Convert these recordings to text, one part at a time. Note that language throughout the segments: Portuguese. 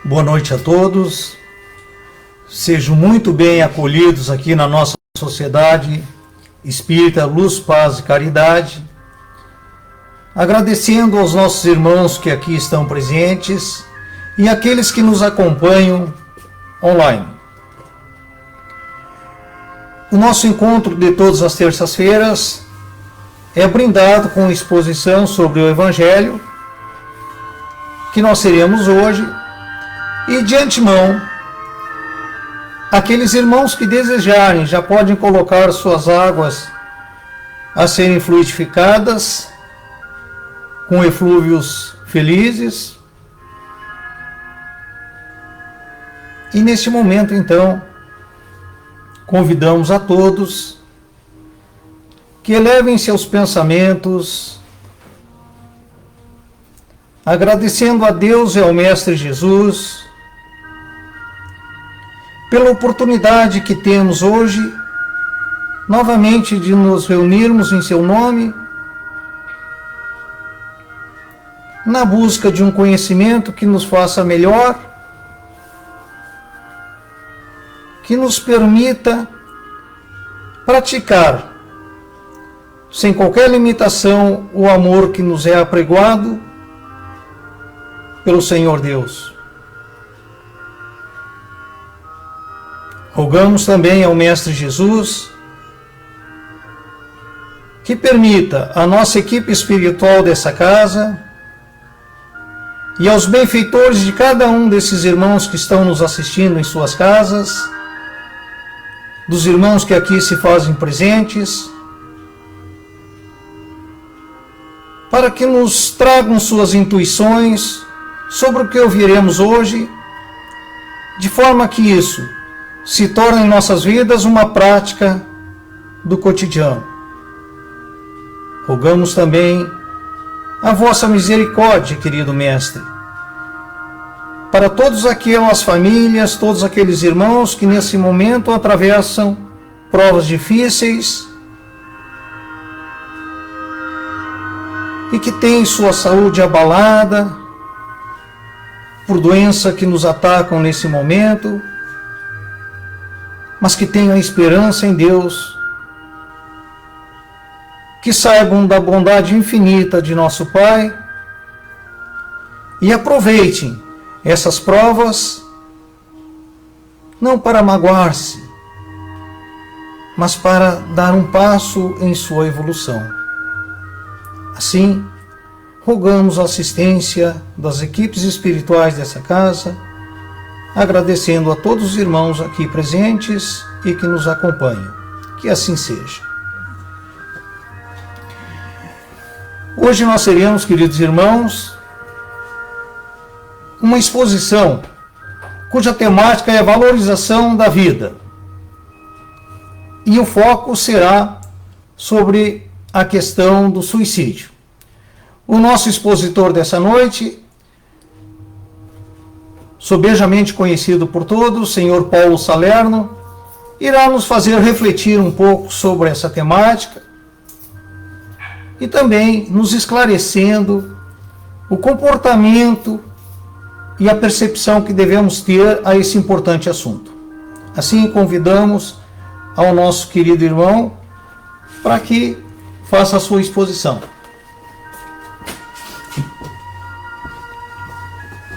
Boa noite a todos. Sejam muito bem acolhidos aqui na nossa Sociedade Espírita Luz, Paz e Caridade. Agradecendo aos nossos irmãos que aqui estão presentes e aqueles que nos acompanham online. O nosso encontro de todas as terças-feiras é brindado com exposição sobre o Evangelho, que nós teremos hoje, e de antemão, aqueles irmãos que desejarem já podem colocar suas águas a serem fluidificadas com eflúvios felizes. E neste momento, então, convidamos a todos que elevem seus pensamentos, agradecendo a Deus e ao Mestre Jesus pela oportunidade que temos hoje, novamente, de nos reunirmos em seu nome, na busca de um conhecimento que nos faça melhor, que nos permita praticar, sem qualquer limitação, o amor que nos é apregoado pelo Senhor Deus. Rogamos também ao Mestre Jesus que permita à nossa equipe espiritual dessa casa e aos benfeitores de cada um desses irmãos que estão nos assistindo em suas casas, dos irmãos que aqui se fazem presentes, para que nos tragam suas intuições sobre o que ouviremos hoje, de forma que isso se torne em nossas vidas uma prática do cotidiano. Rogamos também a vossa misericórdia, querido Mestre, para todas aquelas famílias, todos aqueles irmãos que nesse momento atravessam provas difíceis e que têm sua saúde abalada por doença que nos atacam nesse momento, mas que tenham esperança em Deus, que saibam da bondade infinita de nosso Pai e aproveitem essas provas não para magoar-se, mas para dar um passo em sua evolução. Assim, rogamos a assistência das equipes espirituais dessa casa, agradecendo a todos os irmãos aqui presentes e que nos acompanham. Que assim seja. Hoje nós teremos, queridos irmãos, uma exposição cuja temática é a valorização da vida. E o foco será sobre a questão do suicídio. O nosso expositor dessa noite, sobejamente conhecido por todos, o senhor Paulo Salerno, irá nos fazer refletir um pouco sobre essa temática e também nos esclarecendo o comportamento e a percepção que devemos ter a esse importante assunto. Assim, convidamos ao nosso querido irmão para que faça a sua exposição.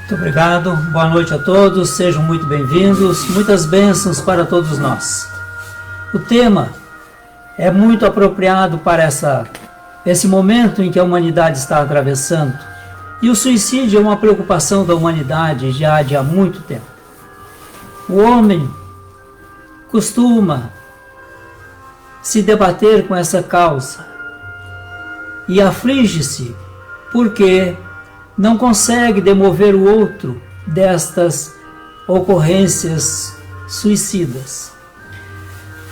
Muito obrigado, boa noite a todos, sejam muito bem-vindos, muitas bênçãos para todos nós. O tema é muito apropriado para esse momento em que a humanidade está atravessando, e o suicídio é uma preocupação da humanidade já de há muito tempo. O homem costuma se debater com essa causa e aflige-se porque não consegue demover o outro destas ocorrências suicidas.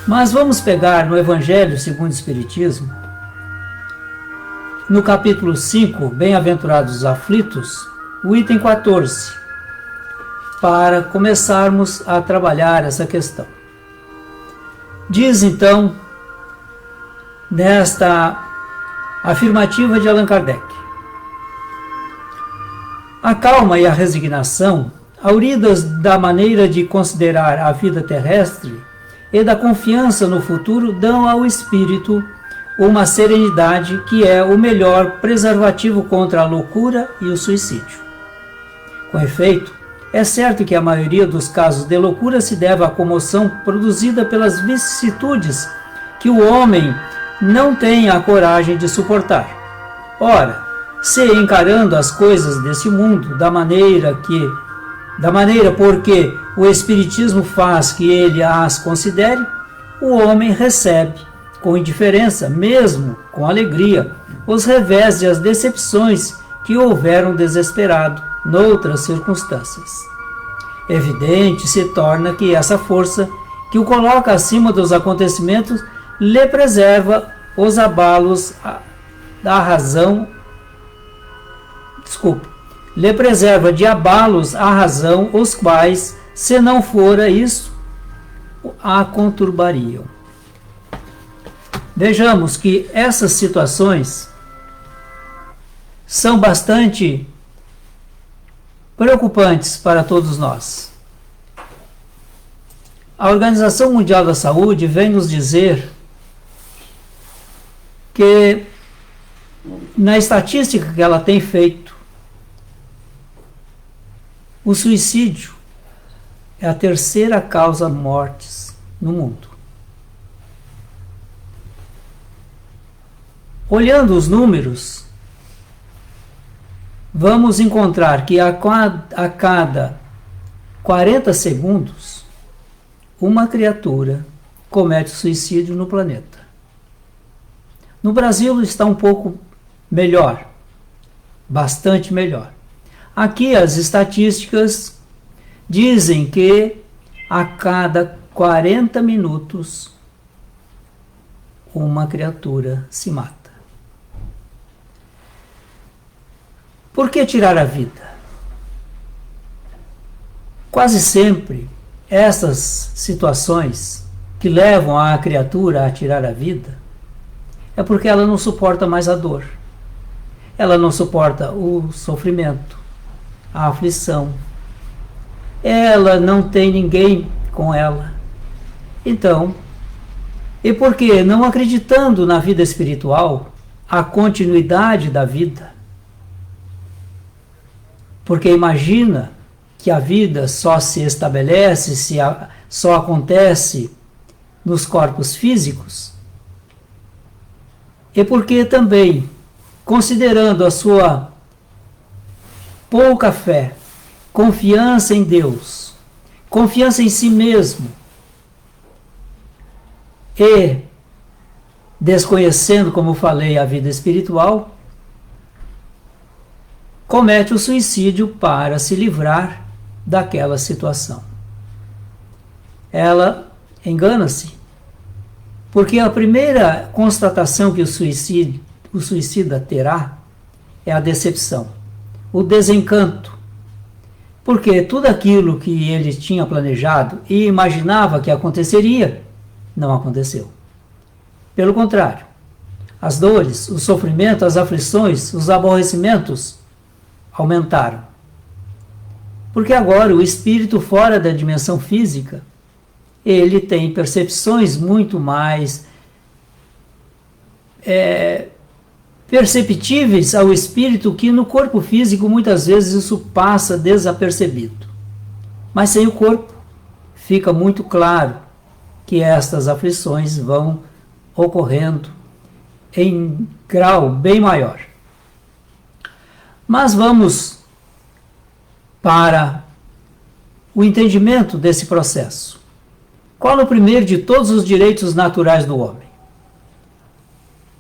Mas vamos pegar no Evangelho segundo o Espiritismo, no capítulo 5, Bem-aventurados os aflitos, o item 14, para começarmos a trabalhar essa questão. Diz então, nesta afirmativa de Allan Kardec: a calma e a resignação auridas da maneira de considerar a vida terrestre e da confiança no futuro, dão ao espírito uma serenidade que é o melhor preservativo contra a loucura e o suicídio. Com efeito, é certo que a maioria dos casos de loucura se deve à comoção produzida pelas vicissitudes que o homem não tem a coragem de suportar. Ora, se encarando as coisas desse mundo da maneira porque o Espiritismo faz que ele as considere, o homem recebe com indiferença, mesmo com alegria, os revés e as decepções que houveram desesperado noutras circunstâncias. Evidente se torna que essa força que o coloca acima dos acontecimentos lhe preserva os abalos da razão, lhe preserva de abalos a razão, os quais, se não fora isso, a conturbariam. Vejamos que essas situações são bastante preocupantes para todos nós. A Organização Mundial da Saúde vem nos dizer que, na estatística que ela tem feito, o suicídio é a terceira causa de mortes no mundo. Olhando os números, vamos encontrar que a cada 40 segundos, uma criatura comete suicídio no planeta. No Brasil está um pouco melhor, bastante melhor. Aqui as estatísticas dizem que a cada 40 minutos uma criatura se mata. Por que tirar a vida? Quase sempre essas situações que levam a criatura a tirar a vida é porque ela não suporta mais a dor. Ela não suporta o sofrimento, a aflição. Ela não tem ninguém com ela. Então, e porque não acreditando na vida espiritual, a continuidade da vida, porque imagina que a vida só se estabelece, só acontece nos corpos físicos, e porque também, considerando a sua pouca fé, confiança em Deus, confiança em si mesmo, e desconhecendo, como falei, a vida espiritual, comete o suicídio para se livrar daquela situação. Ela engana-se, porque a primeira constatação que o suicida terá é a decepção, o desencanto, porque tudo aquilo que ele tinha planejado e imaginava que aconteceria, não aconteceu. Pelo contrário, as dores, o sofrimento, as aflições, os aborrecimentos aumentaram. Porque agora o espírito fora da dimensão física, ele tem percepções muito mais perceptíveis ao espírito, que no corpo físico muitas vezes isso passa desapercebido. Mas sem o corpo fica muito claro que estas aflições vão ocorrendo em grau bem maior. Mas vamos para o entendimento desse processo. Qual é o primeiro de todos os direitos naturais do homem?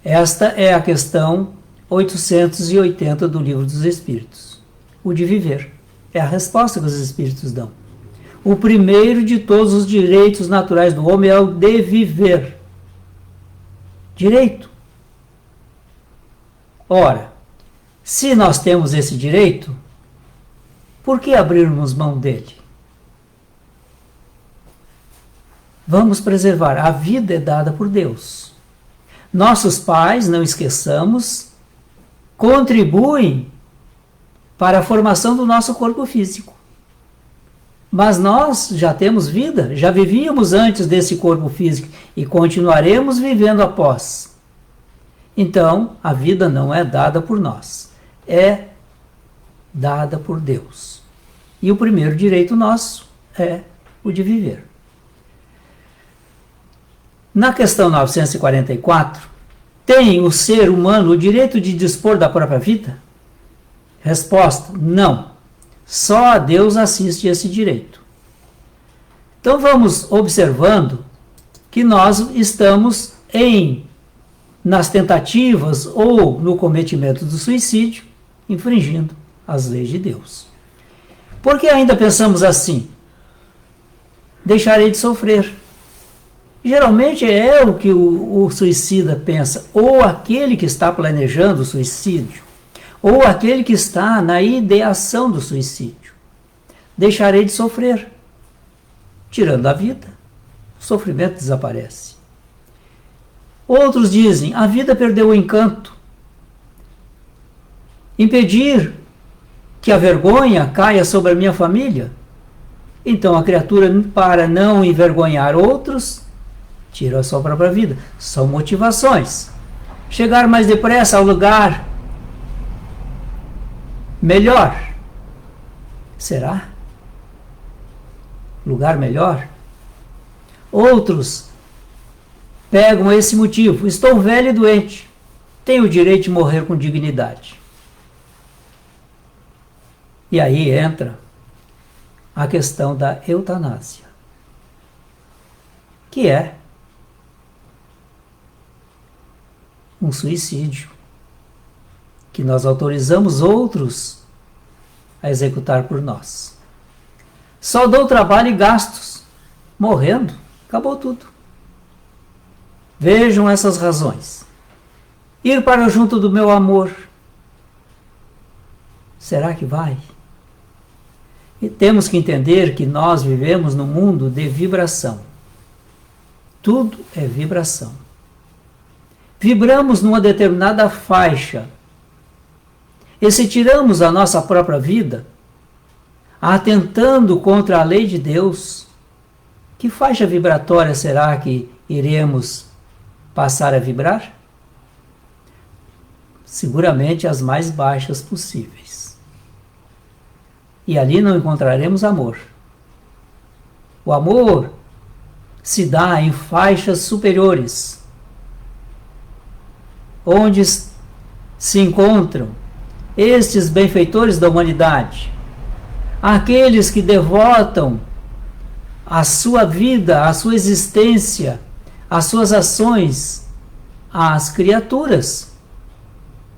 Esta é a questão 880 do Livro dos Espíritos. O de viver. É a resposta que os Espíritos dão. O primeiro de todos os direitos naturais do homem é o de viver. Direito. Ora, se nós temos esse direito, por que abrirmos mão dele? Vamos preservar. A vida é dada por Deus. Nossos pais, não esqueçamos, contribuem para a formação do nosso corpo físico. Mas nós já temos vida, já vivíamos antes desse corpo físico e continuaremos vivendo após. Então, a vida não é dada por nós, é dada por Deus. E o primeiro direito nosso é o de viver. Na questão 944, tem o ser humano o direito de dispor da própria vida? Resposta: não. Só a Deus assiste esse direito. Então vamos observando que nós estamos nas tentativas ou no cometimento do suicídio, infringindo as leis de Deus. Por que ainda pensamos assim? Deixarei de sofrer. Geralmente é o que o suicida pensa, ou aquele que está planejando o suicídio, ou aquele que está na ideação do suicídio. Deixarei de sofrer. Tirando a vida, o sofrimento desaparece. Outros dizem, a vida perdeu o encanto. Impedir que a vergonha caia sobre a minha família. Então a criatura, para não envergonhar outros, tira a sua própria vida. São motivações. Chegar mais depressa ao lugar melhor. Será? Lugar melhor? Outros pegam esse motivo. Estou velho e doente. Tenho o direito de morrer com dignidade. E aí entra a questão da eutanásia, que é um suicídio que nós autorizamos outros a executar por nós. Só dou trabalho e gastos. Morrendo, acabou tudo. Vejam essas razões. Ir para junto do meu amor. Será que vai? E temos que entender que nós vivemos num mundo de vibração. Tudo é vibração. Vibramos numa determinada faixa. E se tiramos a nossa própria vida, atentando contra a lei de Deus, que faixa vibratória será que iremos passar a vibrar? Seguramente as mais baixas possíveis. E ali não encontraremos amor. O amor se dá em faixas superiores, onde se encontram estes benfeitores da humanidade, aqueles que devotam a sua vida, a sua existência, as suas ações às criaturas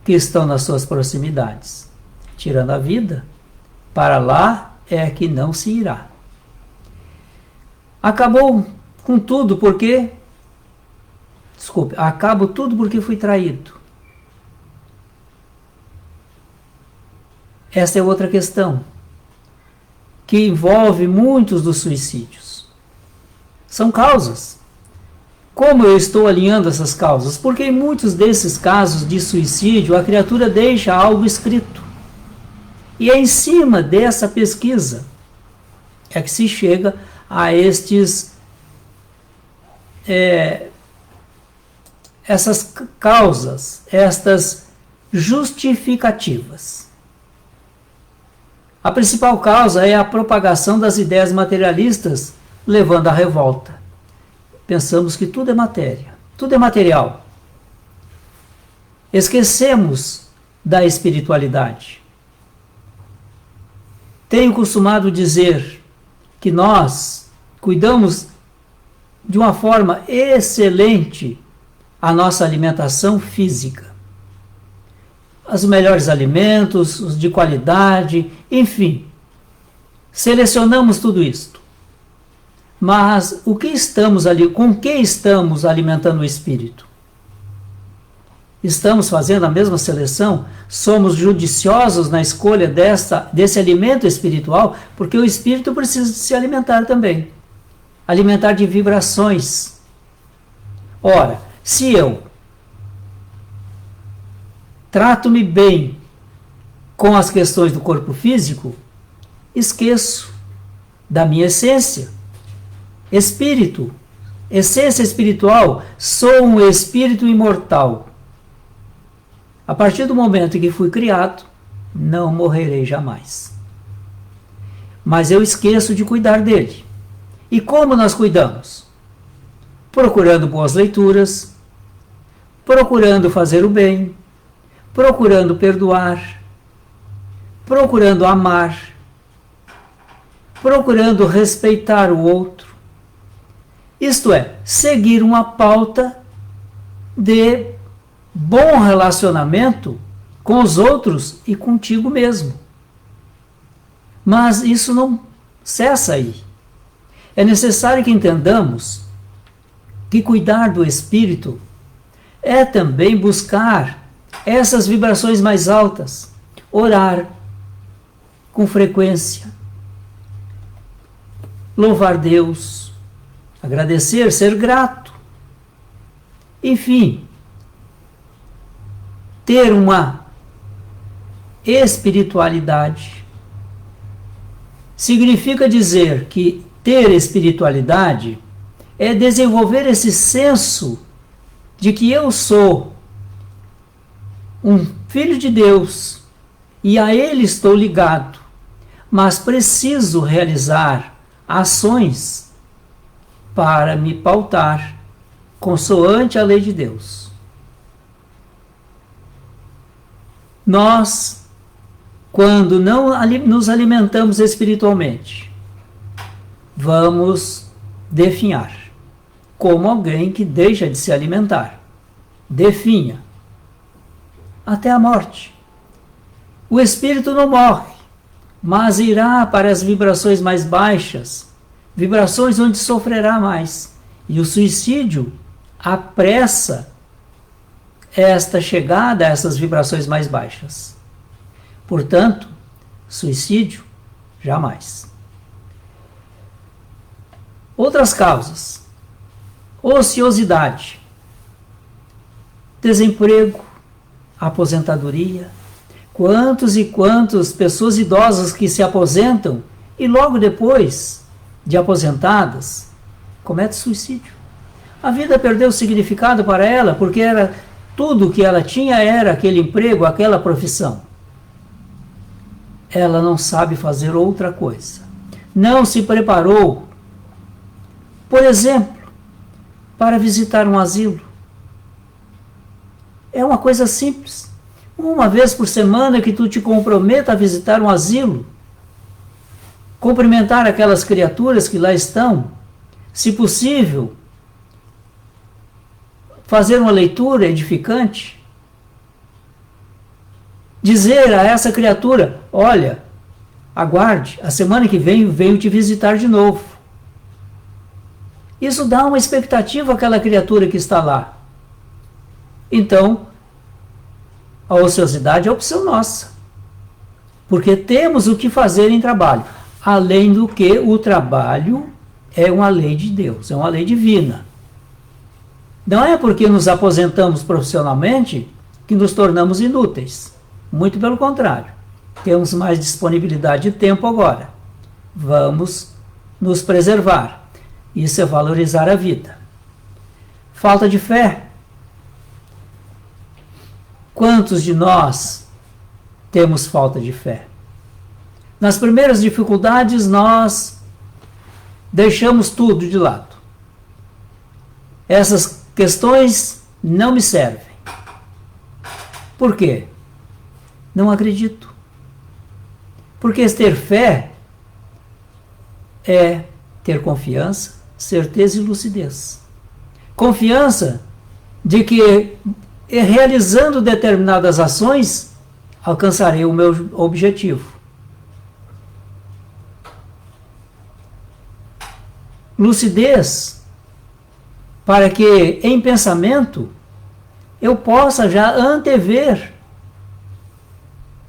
que estão nas suas proximidades. Tirando a vida, para lá é que não se irá. Acabou com tudo porque... acabo tudo porque fui traído. Esta é outra questão que envolve muitos dos suicídios. São causas. Como eu estou alinhando essas causas? Porque em muitos desses casos de suicídio, a criatura deixa algo escrito. E é em cima dessa pesquisa é que se chega a essas causas, estas justificativas. A principal causa é a propagação das ideias materialistas, levando à revolta. Pensamos que tudo é matéria, tudo é material. Esquecemos da espiritualidade. Tenho costumado dizer que nós cuidamos de uma forma excelente a nossa alimentação física. Os melhores alimentos, os de qualidade, enfim. Selecionamos tudo isto. Mas o que estamos ali, com que estamos alimentando o espírito? Estamos fazendo a mesma seleção? Somos judiciosos na escolha desse alimento espiritual? Porque o espírito precisa de se alimentar também. Alimentar de vibrações. Ora, se eu trato-me bem com as questões do corpo físico, esqueço da minha essência. Espírito, essência espiritual, sou um espírito imortal. A partir do momento em que fui criado, não morrerei jamais. Mas eu esqueço de cuidar dele. E como nós cuidamos? Procurando boas leituras, procurando fazer o bem, procurando perdoar, procurando amar, procurando respeitar o outro. Isto é, seguir uma pauta de bom relacionamento com os outros e contigo mesmo. Mas isso não cessa aí. É necessário que entendamos que cuidar do espírito é também buscar essas vibrações mais altas, orar com frequência, louvar Deus, agradecer, ser grato, enfim, ter uma espiritualidade. Significa dizer que ter espiritualidade é desenvolver esse senso de que eu sou um filho de Deus e a Ele estou ligado, mas preciso realizar ações para me pautar consoante a lei de Deus. Nós, quando não nos alimentamos espiritualmente, vamos definhar, como alguém que deixa de se alimentar. Definha até a morte. O espírito não morre, mas irá para as vibrações mais baixas, vibrações onde sofrerá mais. E o suicídio apressa esta chegada a essas vibrações mais baixas. Portanto, suicídio, jamais. Outras causas: ociosidade, desemprego, aposentadoria. Quantos e quantas pessoas idosas que se aposentam e logo depois de aposentadas cometem suicídio. A vida perdeu significado para ela porque era tudo que ela tinha era aquele emprego, aquela profissão. Ela não sabe fazer outra coisa. Não se preparou, por exemplo, para visitar um asilo. É uma coisa simples. Uma vez por semana que tu te comprometa a visitar um asilo, cumprimentar aquelas criaturas que lá estão, se possível, fazer uma leitura edificante, dizer a essa criatura: olha, aguarde, a semana que vem venho te visitar de novo. Isso dá uma expectativa àquela criatura que está lá. Então, a ociosidade é opção nossa, porque temos o que fazer em trabalho, além do que o trabalho é uma lei de Deus, é uma lei divina. Não é porque nos aposentamos profissionalmente que nos tornamos inúteis. Muito pelo contrário. Temos mais disponibilidade de tempo agora. Vamos nos preservar. Isso é valorizar a vida. Falta de fé. Quantos de nós temos falta de fé? Nas primeiras dificuldades, nós deixamos tudo de lado. Essas questões não me servem. Por quê? Não acredito. Porque ter fé é ter confiança, certeza e lucidez. Confiança de que, realizando determinadas ações, alcançarei o meu objetivo. Lucidez, para que em pensamento eu possa já antever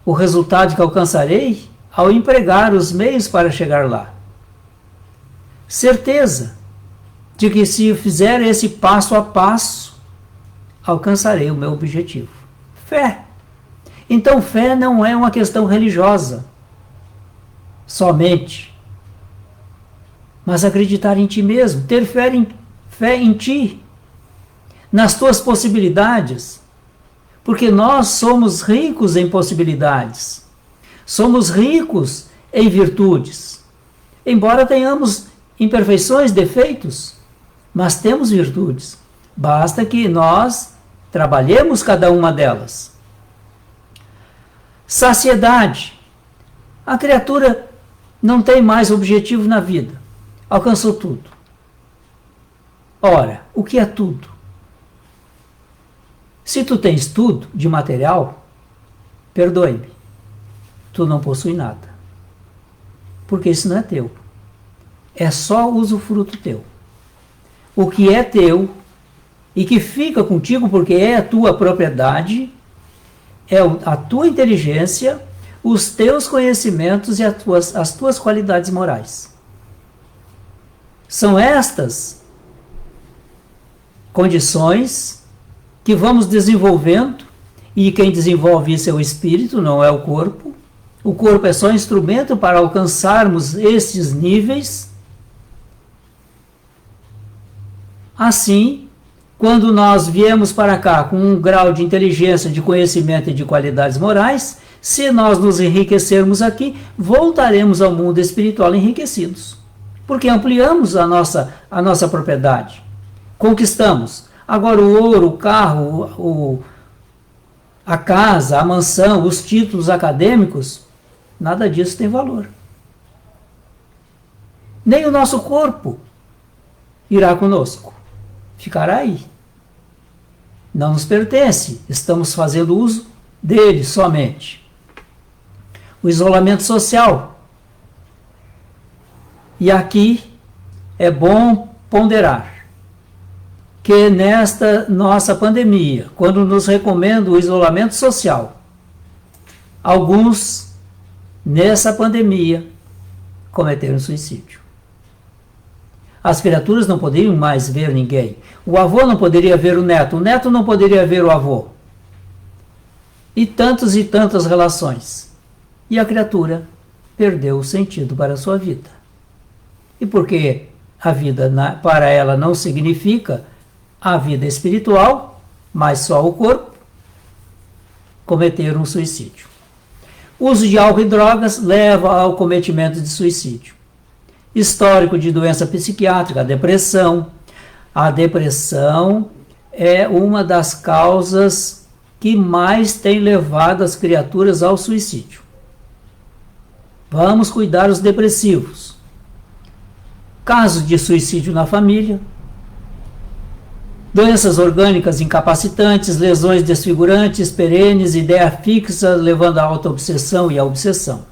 o resultado que alcançarei ao empregar os meios para chegar lá. Certeza de que se eu fizer esse passo a passo, alcançarei o meu objetivo. Fé. Então, fé não é uma questão religiosa somente. mas acreditar em ti mesmo, ter fé em ti, nas tuas possibilidades, porque nós somos ricos em possibilidades, somos ricos em virtudes, embora tenhamos imperfeições, defeitos, mas temos virtudes, basta que nós trabalhemos cada uma delas. Saciedade. A criatura não tem mais objetivo na vida. Alcançou tudo. Ora, o que é tudo? Se tu tens tudo de material, perdoe-me, tu não possui nada. Porque isso não é teu. É só usufruto teu. O que é teu e que fica contigo porque é a tua propriedade, é a tua inteligência, os teus conhecimentos e as tuas qualidades morais. São estas condições que vamos desenvolvendo, e quem desenvolve isso é o espírito, não é o corpo. O corpo é só instrumento para alcançarmos estes níveis. Assim, quando nós viemos para cá com um grau de inteligência, de conhecimento e de qualidades morais, se nós nos enriquecermos aqui, voltaremos ao mundo espiritual enriquecidos. Porque ampliamos a nossa propriedade. Conquistamos. Agora o ouro, o carro, a casa, a mansão, os títulos acadêmicos, nada disso tem valor. Nem o nosso corpo irá conosco. Ficará aí. Não nos pertence. Estamos fazendo uso dele somente. O isolamento social. E aqui é bom ponderar que nesta nossa pandemia, quando nos recomenda o isolamento social, alguns nessa pandemia cometeram suicídio. As criaturas não poderiam mais ver ninguém. O avô não poderia ver o neto não poderia ver o avô. E tantas relações. E a criatura perdeu o sentido para a sua vida. E porque a vida para ela não significa a vida espiritual, mas só o corpo, cometeram um suicídio. O uso de álcool e drogas leva ao cometimento de suicídio. Histórico de doença psiquiátrica, a depressão. A depressão é uma das causas que mais tem levado as criaturas ao suicídio. Vamos cuidar dos depressivos. Casos de suicídio na família. Doenças orgânicas incapacitantes, lesões desfigurantes, perenes, ideia fixa, levando à autoobsessão e à obsessão.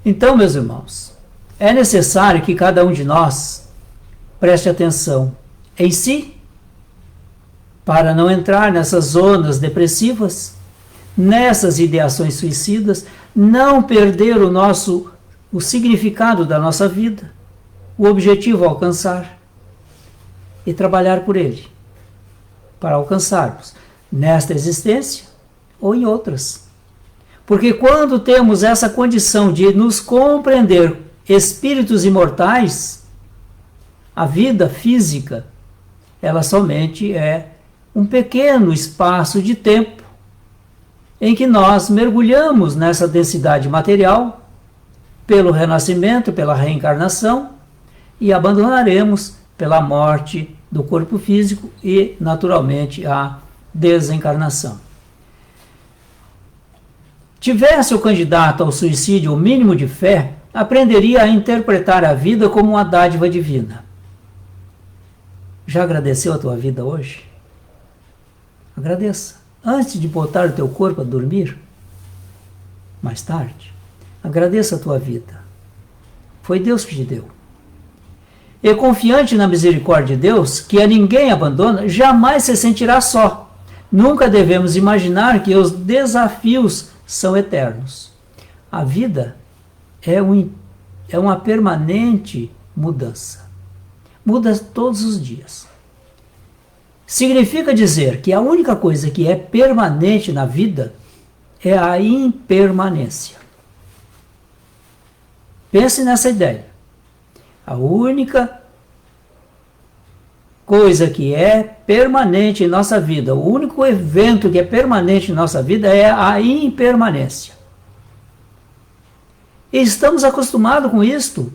Então, meus irmãos, é necessário que cada um de nós preste atenção em si, para não entrar nessas zonas depressivas, nessas ideações suicidas, não perder o significado da nossa vida, o objetivo a alcançar e trabalhar por ele, para alcançarmos nesta existência ou em outras. Porque quando temos essa condição de nos compreender espíritos imortais, a vida física, ela somente é um pequeno espaço de tempo em que nós mergulhamos nessa densidade material pelo renascimento, pela reencarnação, e abandonaremos pela morte do corpo físico e, naturalmente, a desencarnação. Tivesse o candidato ao suicídio o mínimo de fé, aprenderia a interpretar a vida como uma dádiva divina. Já agradeceu a tua vida hoje? Agradeça. Antes de botar o teu corpo a dormir, mais tarde, agradeça a tua vida. Foi Deus que te deu. E confiante na misericórdia de Deus, que a ninguém abandona, jamais se sentirá só. Nunca devemos imaginar que os desafios são eternos. A vida é uma permanente mudança. Muda todos os dias. Significa dizer que a única coisa que é permanente na vida é a impermanência. Pense nessa ideia. A única coisa que é permanente em nossa vida, o único evento que é permanente em nossa vida é a impermanência. E estamos acostumados com isto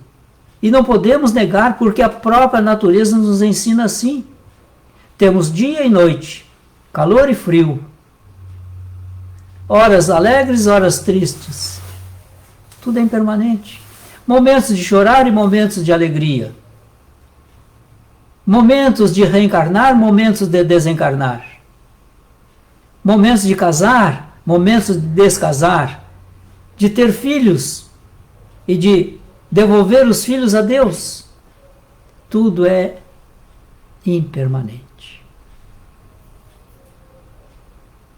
e não podemos negar porque a própria natureza nos ensina assim. Temos dia e noite, calor e frio, horas alegres, horas tristes. Tudo é impermanente. Momentos de chorar e momentos de alegria. Momentos de reencarnar, momentos de desencarnar. Momentos de casar, momentos de descasar. De ter filhos e de devolver os filhos a Deus. Tudo é impermanente.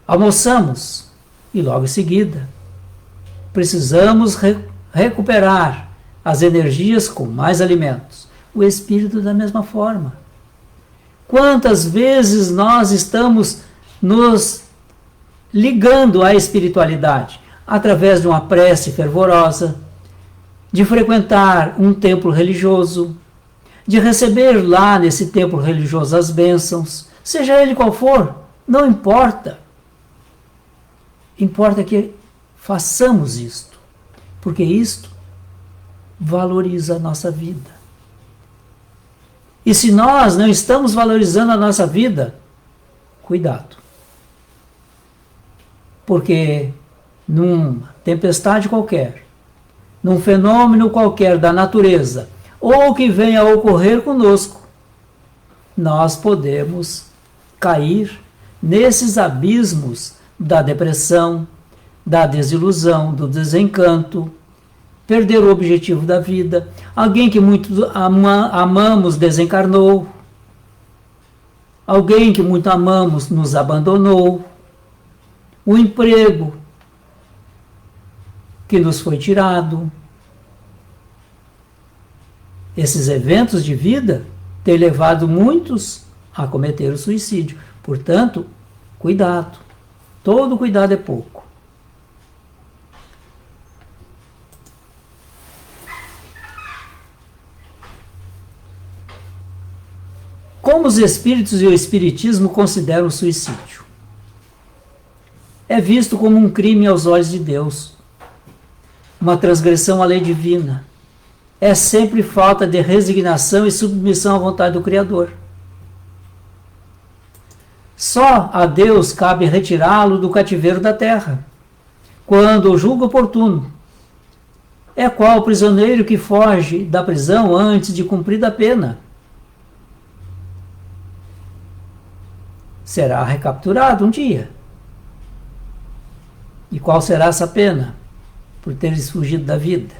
Almoçamos e logo em seguida precisamos recuperar as energias com mais alimentos. O espírito da mesma forma. Quantas vezes nós estamos nos ligando à espiritualidade através de uma prece fervorosa, de frequentar um templo religioso, de receber lá nesse templo religioso as bênçãos, seja ele qual for, não importa. Importa que façamos isto, porque isto valoriza a nossa vida. E se nós não estamos valorizando a nossa vida, cuidado. Porque numa tempestade qualquer, num fenômeno qualquer da natureza, ou que venha a ocorrer conosco, nós podemos cair nesses abismos da depressão, da desilusão, do desencanto, perder o objetivo da vida. Alguém que muito amamos desencarnou. Alguém que muito amamos nos abandonou. O emprego que nos foi tirado. Esses eventos de vida têm levado muitos a cometer o suicídio. Portanto, cuidado. Todo cuidado é pouco. Como os espíritos e o espiritismo consideram o suicídio? É visto como um crime aos olhos de Deus, uma transgressão à lei divina. É sempre falta de resignação e submissão à vontade do Criador. Só a Deus cabe retirá-lo do cativeiro da terra, quando o julga oportuno. É qual o prisioneiro que foge da prisão antes de cumprida a pena. Será recapturado um dia. E qual será essa pena? Por teres fugido da vida.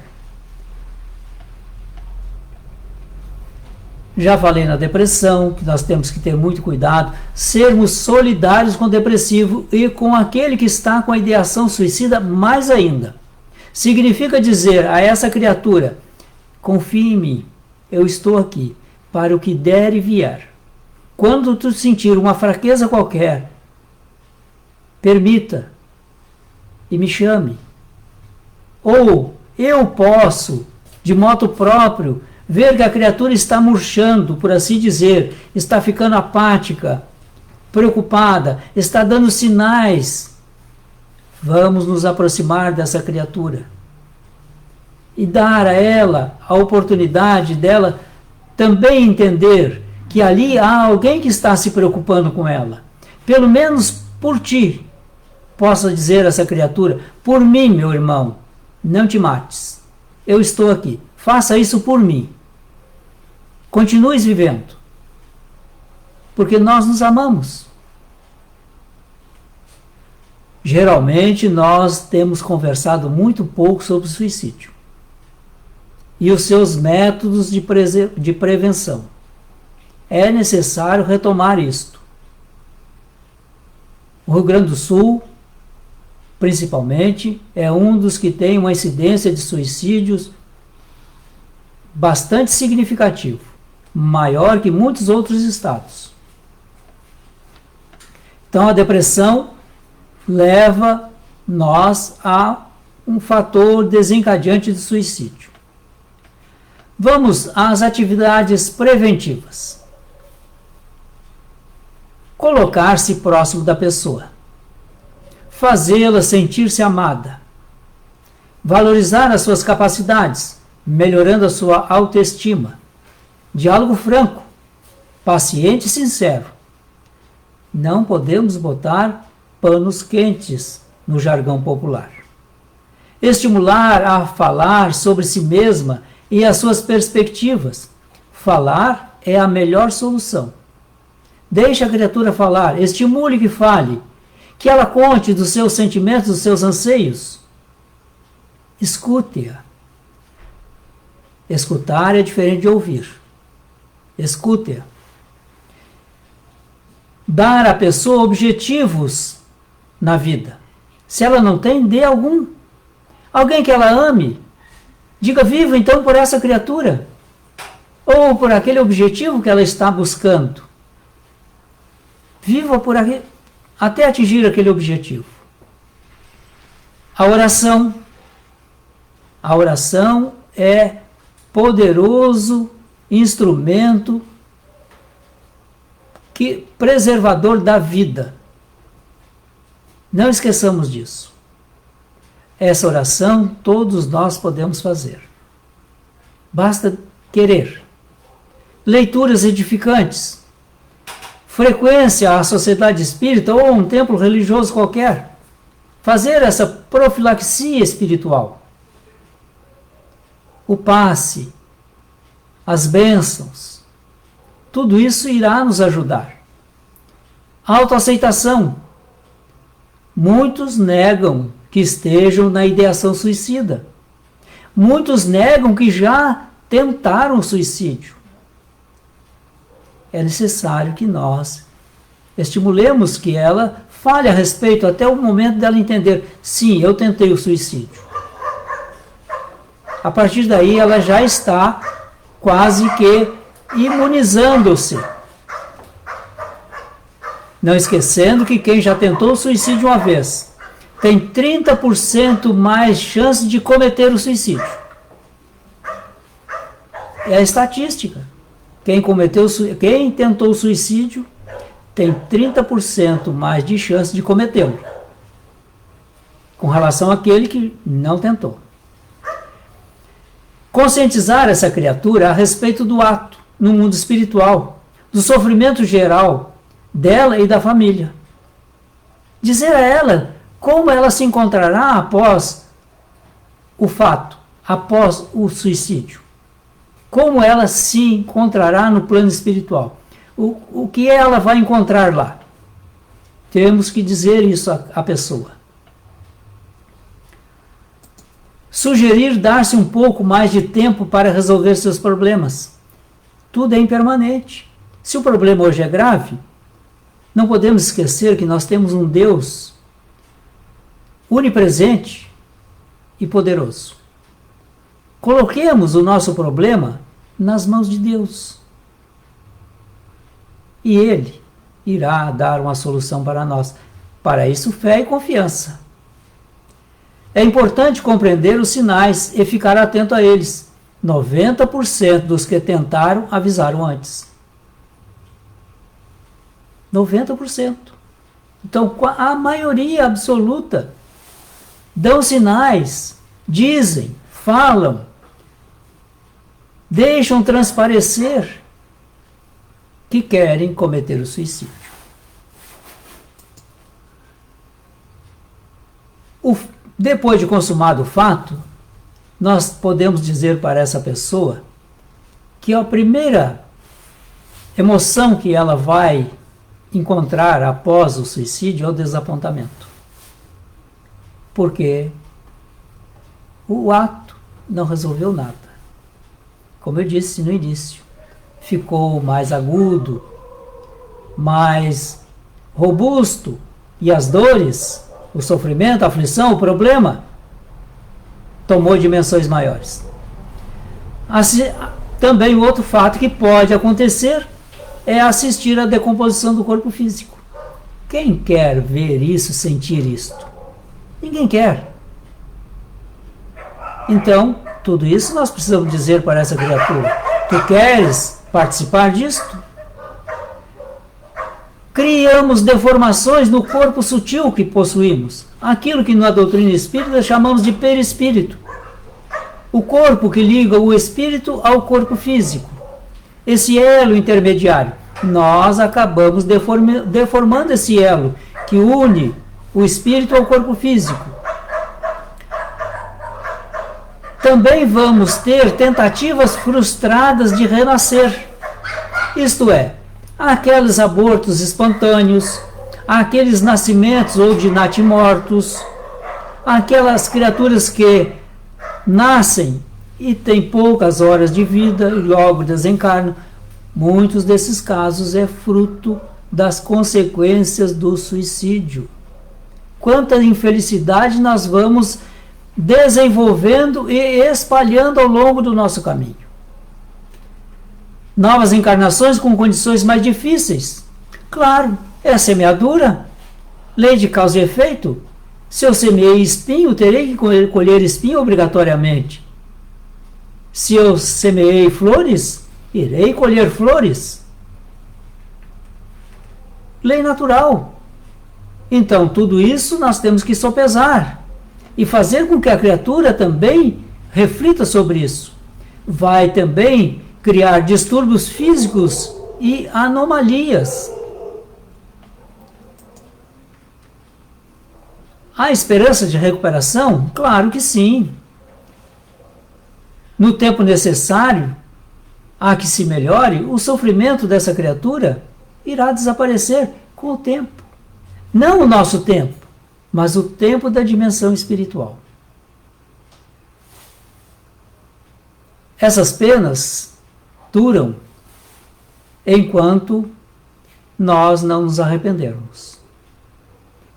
Já falei na depressão, que nós temos que ter muito cuidado, sermos solidários com o depressivo e com aquele que está com a ideação suicida mais ainda. Significa dizer a essa criatura, confie em mim, eu estou aqui, para o que der e vier. Quando tu sentir uma fraqueza qualquer, permita e me chame. Ou eu posso, de modo próprio, ver que a criatura está murchando, por assim dizer, está ficando apática, preocupada, está dando sinais. Vamos nos aproximar dessa criatura e dar a ela a oportunidade dela também entender que ali há alguém que está se preocupando com ela. Pelo menos por ti, possa dizer a essa criatura, por mim, meu irmão, não te mates. Eu estou aqui. Faça isso por mim. Continues vivendo. Porque nós nos amamos. Geralmente nós temos conversado muito pouco sobre o suicídio e os seus métodos de prevenção. É necessário retomar isto. O Rio Grande do Sul, principalmente, é um dos que tem uma incidência de suicídios bastante significativo, maior que muitos outros estados. Então a depressão leva nós a um fator desencadeante de suicídio. Vamos às atividades preventivas. Colocar-se próximo da pessoa. Fazê-la sentir-se amada. Valorizar as suas capacidades, melhorando a sua autoestima. Diálogo franco, paciente e sincero. Não podemos botar panos quentes no jargão popular. Estimular a falar sobre si mesma e as suas perspectivas. Falar é a melhor solução. Deixe a criatura falar, estimule que fale, que ela conte dos seus sentimentos, dos seus anseios. Escute-a. Escutar é diferente de ouvir. Escute-a. Dar à pessoa objetivos na vida. Se ela não tem, dê algum. Alguém que ela ame, diga: viva então por essa criatura, ou por aquele objetivo que ela está buscando. Viva por aquele, até atingir aquele objetivo. A oração. A oração é poderoso instrumento preservador da vida. Não esqueçamos disso. Essa oração todos nós podemos fazer. Basta querer. Leituras edificantes. Frequência à sociedade espírita ou a um templo religioso qualquer. Fazer essa profilaxia espiritual. O passe, as bênçãos, tudo isso irá nos ajudar. Autoaceitação. Muitos negam que estejam na ideação suicida. Muitos negam que já tentaram o suicídio. É necessário que nós estimulemos que ela fale a respeito até o momento dela entender: sim, eu tentei o suicídio. A partir daí ela já está quase que imunizando-se. Não esquecendo que quem já tentou o suicídio uma vez tem 30% mais chance de cometer o suicídio. É a estatística. Quem tentou o suicídio tem 30% mais de chance de cometê-lo, com relação àquele que não tentou. Conscientizar essa criatura a respeito do ato no mundo espiritual, do sofrimento geral dela e da família. Dizer a ela como ela se encontrará após o fato, após o suicídio. Como ela se encontrará no plano espiritual. O que ela vai encontrar lá. Temos que dizer isso à pessoa. Sugerir dar-se um pouco mais de tempo para resolver seus problemas. Tudo é impermanente. Se o problema hoje é grave, não podemos esquecer que nós temos um Deus onipresente e poderoso. Coloquemos o nosso problema nas mãos de Deus. E Ele irá dar uma solução para nós. Para isso, fé e confiança. É importante compreender os sinais e ficar atento a eles. 90% dos que tentaram avisaram antes. 90%. Então, a maioria absoluta dão sinais, dizem, falam, deixam transparecer que querem cometer o suicídio. Depois de consumado o fato, nós podemos dizer para essa pessoa que a primeira emoção que ela vai encontrar após o suicídio é o desapontamento. Porque o ato não resolveu nada. Como eu disse no início, ficou mais agudo, mais robusto, e as dores, o sofrimento, a aflição, o problema, tomou dimensões maiores. Assim, também o outro fato que pode acontecer é assistir à decomposição do corpo físico. Quem quer ver isso, sentir isto? Ninguém quer. Então, Tudo isso nós precisamos dizer para essa criatura. Tu queres participar disto? Criamos deformações no corpo sutil que possuímos. Aquilo que na doutrina espírita chamamos de perispírito. O corpo que liga o espírito ao corpo físico. Esse elo intermediário. Nós acabamos deformando esse elo que une o espírito ao corpo físico. Também vamos ter tentativas frustradas de renascer. Isto é, aqueles abortos espontâneos, aqueles nascimentos ou de natimortos, aquelas criaturas que nascem e têm poucas horas de vida e logo desencarnam. Muitos desses casos é fruto das consequências do suicídio. Quanta infelicidade nós vamos desenvolvendo e espalhando ao longo do nosso caminho. Novas encarnações com condições mais difíceis. Claro, é a semeadura, lei de causa e efeito. Se eu semeei espinho, terei que colher espinho obrigatoriamente. Se eu semeei flores, irei colher flores. Lei natural. Então, tudo isso nós temos que sopesar e fazer com que a criatura também reflita sobre isso. Vai também criar distúrbios físicos e anomalias. Há esperança de recuperação? Claro que sim. No tempo necessário, a que se melhore, o sofrimento dessa criatura irá desaparecer com o tempo. Não o nosso tempo, mas o tempo da dimensão espiritual. Essas penas duram enquanto nós não nos arrependermos.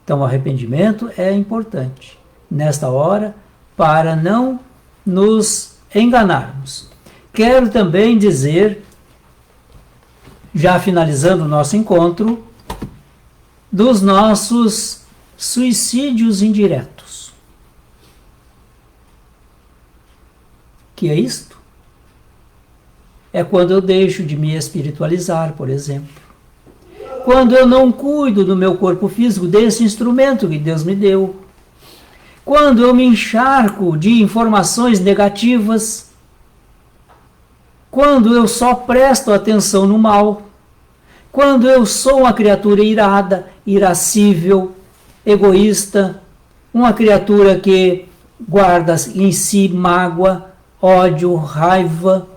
Então, o arrependimento é importante nesta hora para não nos enganarmos. Quero também dizer, já finalizando o nosso encontro, dos nossos suicídios indiretos. Que é isto? É quando eu deixo de me espiritualizar, por exemplo. Quando eu não cuido do meu corpo físico, desse instrumento que Deus me deu. Quando eu me encharco de informações negativas. Quando eu só presto atenção no mal. Quando eu sou uma criatura irada, irascível, egoísta, uma criatura que guarda em si mágoa, ódio, raiva,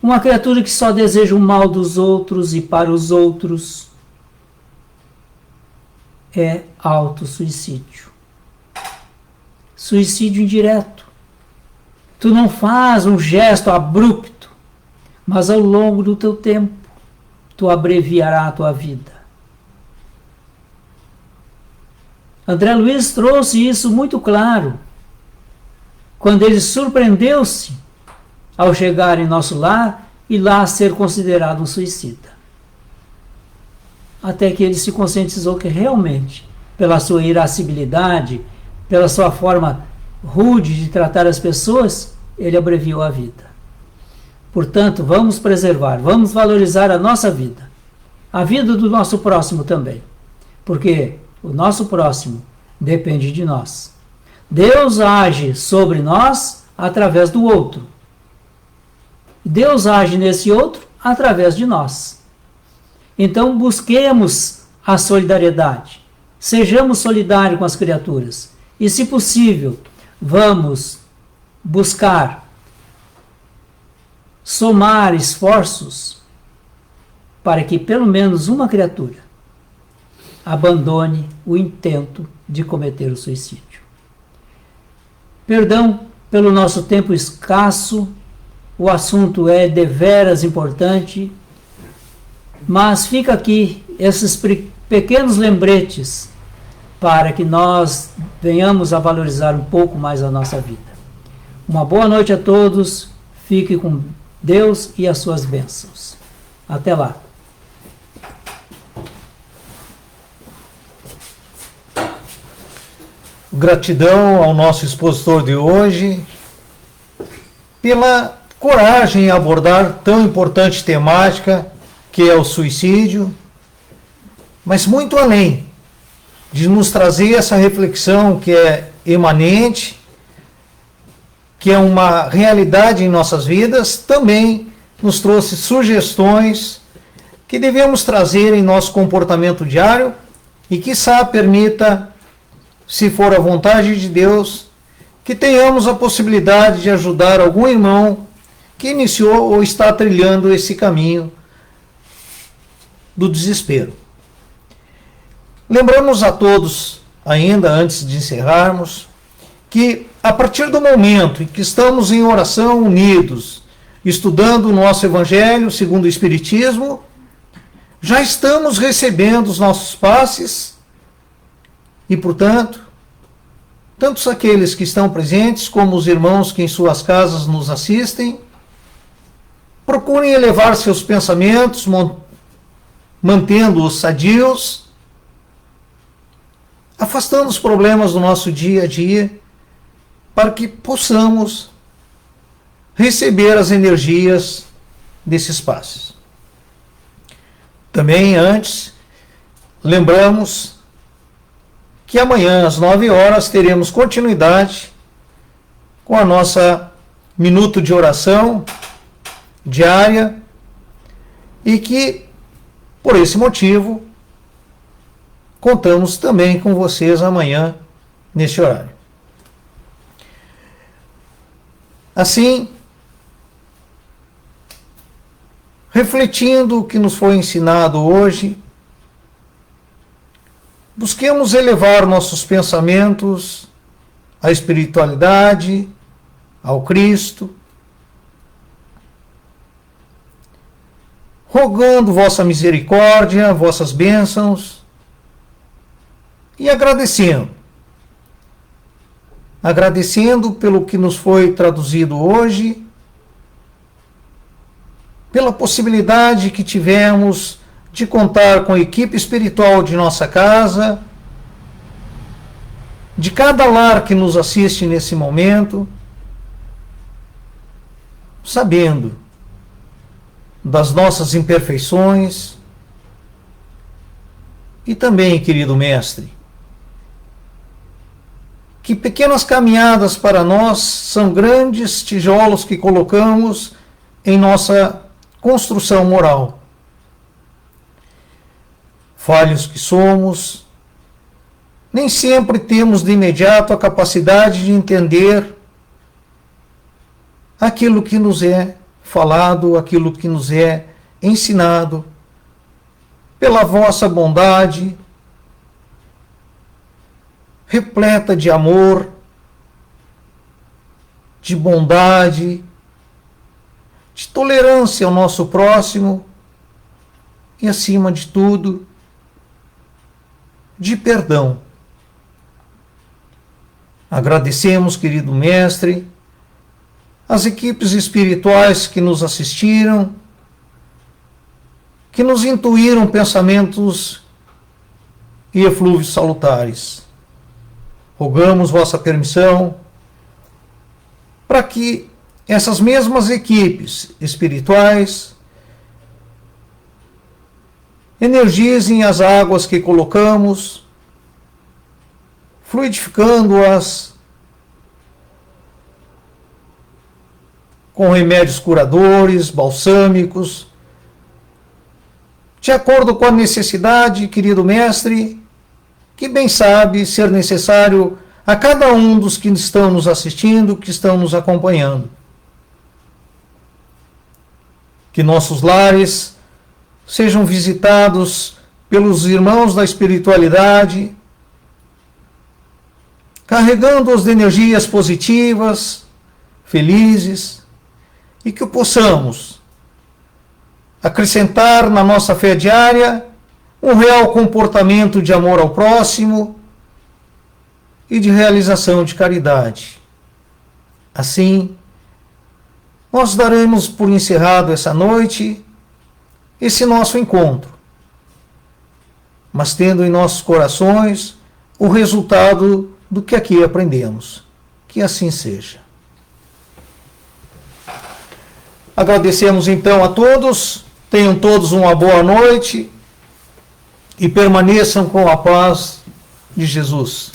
uma criatura que só deseja o mal dos outros e para os outros, é autossuicídio. Suicídio indireto. Tu não faz um gesto abrupto, mas ao longo do teu tempo, tu abreviará a tua vida. André Luiz trouxe isso muito claro, quando ele surpreendeu-se ao chegar em nosso lar e lá ser considerado um suicida. Até que ele se conscientizou que realmente, pela sua irascibilidade, pela sua forma rude de tratar as pessoas, ele abreviou a vida. Portanto, vamos preservar, vamos valorizar a nossa vida, a vida do nosso próximo também, porque o nosso próximo depende de nós. Deus age sobre nós através do outro. Deus age nesse outro através de nós. Então, busquemos a solidariedade. Sejamos solidários com as criaturas. E, se possível, vamos buscar somar esforços para que pelo menos uma criatura abandone o intento de cometer o suicídio. Perdão pelo nosso tempo escasso, o assunto é deveras importante, mas fica aqui esses pequenos lembretes para que nós venhamos a valorizar um pouco mais a nossa vida. Uma boa noite a todos, fique com Deus e as suas bênçãos. Até lá. gratidão ao nosso expositor de hoje pela coragem em abordar tão importante temática que é o suicídio, mas muito além de nos trazer essa reflexão que é imanente, que é uma realidade em nossas vidas, também nos trouxe sugestões que devemos trazer em nosso comportamento diário e quiçá permita, se for a vontade de Deus, que tenhamos a possibilidade de ajudar algum irmão que iniciou ou está trilhando esse caminho do desespero. Lembramos a todos, ainda antes de encerrarmos, que a partir do momento em que estamos em oração unidos, estudando o nosso Evangelho segundo o Espiritismo, já estamos recebendo os nossos passes e, portanto, tanto aqueles que estão presentes como os irmãos que em suas casas nos assistem, procurem elevar seus pensamentos, mantendo-os sadios, afastando os problemas do nosso dia a dia, para que possamos receber as energias desses passes. Também antes, lembramos que amanhã às 9 horas teremos continuidade com a nossa minuto de oração diária e que, por esse motivo, contamos também com vocês amanhã neste horário. Assim, refletindo o que nos foi ensinado hoje, busquemos elevar nossos pensamentos à espiritualidade, ao Cristo, rogando vossa misericórdia, vossas bênçãos e agradecendo pelo que nos foi traduzido hoje, pela possibilidade que tivemos de contar com a equipe espiritual de nossa casa, de cada lar que nos assiste nesse momento, sabendo das nossas imperfeições e também, querido Mestre, que pequenas caminhadas para nós são grandes tijolos que colocamos em nossa construção moral. Falhos que somos, nem sempre temos de imediato a capacidade de entender aquilo que nos é falado, aquilo que nos é ensinado, pela vossa bondade, repleta de amor, de bondade, de tolerância ao nosso próximo e, acima de tudo, de perdão. Agradecemos, querido Mestre, as equipes espirituais que nos assistiram, que nos intuíram pensamentos e eflúvios salutares. Rogamos vossa permissão para que essas mesmas equipes espirituais energizem as águas que colocamos, fluidificando-as com remédios curadores, balsâmicos, de acordo com a necessidade, querido Mestre, que bem sabe ser necessário a cada um dos que estão nos assistindo, que estão nos acompanhando. Que nossos lares sejam visitados pelos irmãos da espiritualidade, carregando-os de energias positivas, felizes, e que possamos acrescentar na nossa fé diária um real comportamento de amor ao próximo e de realização de caridade. Assim, nós daremos por encerrado essa noite esse nosso encontro, mas tendo em nossos corações o resultado do que aqui aprendemos. Que assim seja. Agradecemos então a todos, tenham todos uma boa noite e permaneçam com a paz de Jesus.